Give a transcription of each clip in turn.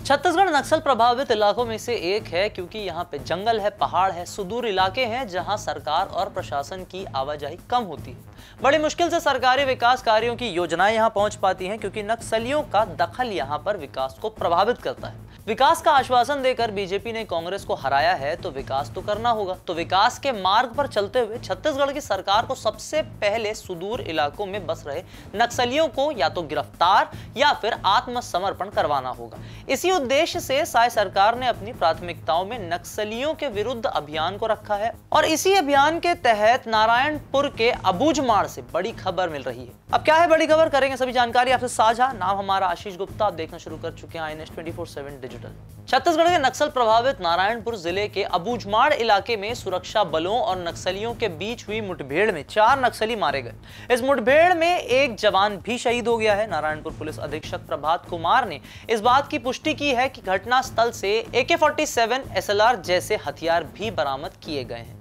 छत्तीसगढ़ नक्सल प्रभावित इलाकों में से एक है क्योंकि यहाँ पे जंगल है, पहाड़ है, सुदूर इलाके हैं जहाँ सरकार और प्रशासन की आवाजाही कम होती है। बड़ी मुश्किल से सरकारी विकास कार्यों की योजनाएं यहाँ पहुंच पाती हैं क्योंकि नक्सलियों का दखल यहाँ पर विकास को प्रभावित करता है। विकास का आश्वासन देकर बीजेपी ने कांग्रेस को हराया है तो विकास तो करना होगा। तो विकास के मार्ग पर चलते हुए छत्तीसगढ़ की सरकार को सबसे पहले सुदूर इलाकों में बस रहे नक्सलियों को या तो गिरफ्तार या फिर आत्मसमर्पण करवाना होगा। इसी उद्देश्य से साय सरकार ने अपनी प्राथमिकताओं में नक्सलियों के विरुद्ध अभियान को रखा है और इसी अभियान के तहत नारायणपुर के अबूझमाड़ से बड़ी खबर मिल रही है। अब क्या है बड़ी खबर, करेंगे सभी जानकारी आपसे साझा। नाम हमारा आशीष गुप्ता, आप देखना शुरू कर चुके हैं INS 24/7 डिजिटल। छत्तीसगढ़ के नक्सल प्रभावित नारायणपुर जिले के अबूझमाड़ इलाके में सुरक्षा बलों और नक्सलियों के बीच हुई मुठभेड़ में 4 नक्सली मारे गए। इस मुठभेड़ में एक जवान भी शहीद हो गया है। नारायणपुर पुलिस अधीक्षक प्रभात कुमार ने इस बात की पुष्टि की है कि घटनास्थल से AK-47 SLR जैसे हथियार भी बरामद किए गए हैं।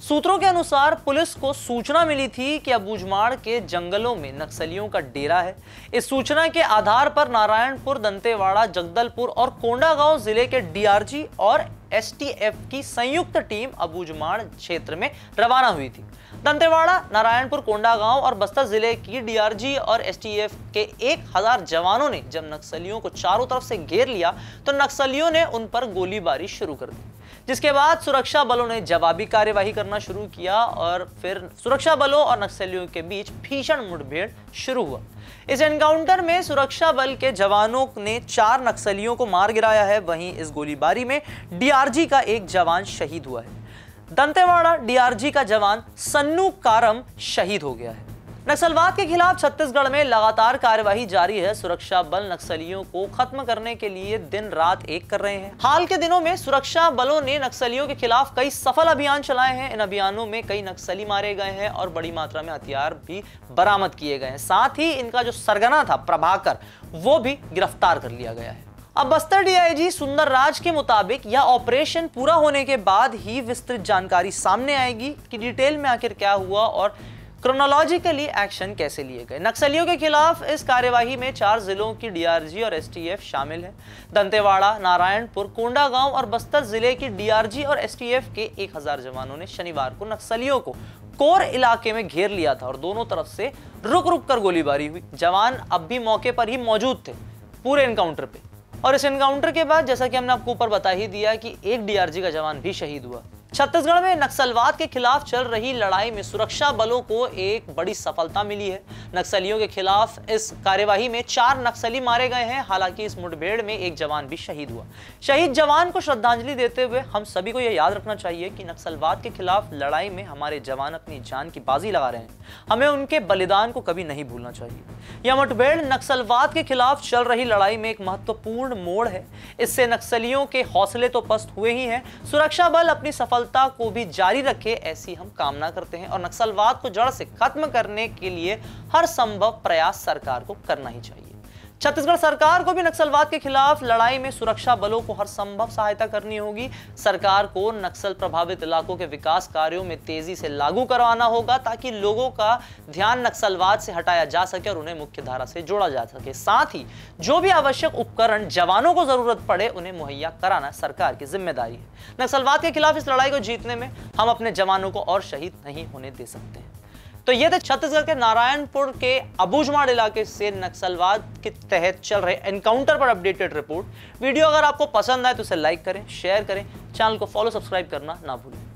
सूत्रों के अनुसार पुलिस को सूचना मिली थी कि अबूझमाड़ के जंगलों में नक्सलियों का डेरा है। इस सूचना के आधार पर नारायणपुर, दंतेवाड़ा, जगदलपुर और कोंडागांव जिले के DRG और STF की संयुक्त टीम अबूझमाड़ क्षेत्र में रवाना हुई थी। दंतेवाड़ा, नारायणपुर, कोंडागांव और बस्तर जिले की DRG और STF के 1000 जवानों ने जब नक्सलियों को चारों तरफ से घेर लिया तो नक्सलियों ने उन पर गोलीबारी शुरू कर दी, जिसके बाद सुरक्षा बलों ने जवाबी कार्यवाही करना शुरू किया और फिर सुरक्षा बलों और नक्सलियों के बीच भीषण मुठभेड़ शुरू हुआ। इस एनकाउंटर में सुरक्षा बल के जवानों ने 4 नक्सलियों को मार गिराया है। वहीं इस गोलीबारी में DRG का एक जवान शहीद हुआ है। दंतेवाड़ा DRG का जवान सन्नू कारम शहीद हो गया है। नक्सलवाद के खिलाफ छत्तीसगढ़ में लगातार कार्यवाही जारी है। सुरक्षा बल नक्सलियों को खत्म करने के लिए दिन रात एक कर रहे हैं। हाल के दिनों में सुरक्षा बलों ने नक्सलियों के खिलाफ कई सफल अभियान चलाए हैं। इन अभियानों में कई नक्सली मारे गए हैं और बड़ी मात्रा में हथियार भी बरामद किए गए हैं। साथ ही इनका जो सरगना था प्रभाकर, वो भी गिरफ्तार कर लिया गया है। अब बस्तर DIG सुंदर राज के मुताबिक यह ऑपरेशन पूरा होने के बाद ही विस्तृत जानकारी सामने आएगी कि डिटेल में आखिर क्या हुआ और क्रोनोलॉजिकली एक्शन कैसे लिए गए। नक्सलियों के खिलाफ इस कार्यवाही में 4 जिलों की DRG और STF शामिल है। दंतेवाड़ा, नारायणपुर, कोंडागांव और बस्तर जिले की DRG और STF के 1000 जवानों ने शनिवार को नक्सलियों को कोर इलाके में घेर लिया था और दोनों तरफ से रुक रुक कर गोलीबारी हुई। जवान अब भी मौके पर ही मौजूद थे पूरे एनकाउंटर पे। और इस एनकाउंटर के बाद जैसा कि हमने आपको ऊपर बता ही दिया कि एक DRG का जवान भी शहीद हुआ। छत्तीसगढ़ में नक्सलवाद के खिलाफ चल रही लड़ाई में सुरक्षा बलों को एक बड़ी सफलता मिली है। नक्सलियों के खिलाफ इस कार्यवाही में 4 नक्सली मारे गए हैं। हालांकि इस मुठभेड़ में एक जवान भी शहीद हुआ। शहीद जवान को श्रद्धांजलि देते हुए हम सभी को यह याद रखना चाहिए कि नक्सलवाद के खिलाफ लड़ाई में हमारे जवान अपनी जान की बाजी लगा रहे हैं। हमें उनके बलिदान को कभी नहीं भूलना चाहिए। यह मुठभेड़ नक्सलवाद के खिलाफ चल रही लड़ाई में एक महत्वपूर्ण मोड़ है। इससे नक्सलियों के हौसले तो पस्त हुए ही हैं, सुरक्षा बल अपनी सफलता को भी जारी रखे, ऐसी हम कामना करते हैं और नक्सलवाद को जड़ से खत्म करने के लिए हर संभव प्रयास सरकार को करना ही चाहिए। छत्तीसगढ़ सरकार को भी नक्सलवाद के खिलाफ लड़ाई में सुरक्षा बलों को हर संभव सहायता करनी होगी। सरकार को नक्सल प्रभावित इलाकों के विकास कार्यों में तेजी से लागू करवाना होगा ताकि लोगों का ध्यान नक्सलवाद से हटाया जा सके और उन्हें मुख्य धारा से जोड़ा जा सके। साथ ही जो भी आवश्यक उपकरण जवानों को जरूरत पड़े उन्हें मुहैया कराना सरकार की जिम्मेदारी है। नक्सलवाद के खिलाफ इस लड़ाई को जीतने में हम अपने जवानों को और शहीद नहीं होने दे सकते हैं। तो ये थे छत्तीसगढ़ के नारायणपुर के अबूझमाड़ इलाके से नक्सलवाद के तहत चल रहे एनकाउंटर पर अपडेटेड रिपोर्ट। वीडियो अगर आपको पसंद आए तो इसे लाइक करें, शेयर करें, चैनल को फॉलो सब्सक्राइब करना ना भूलें।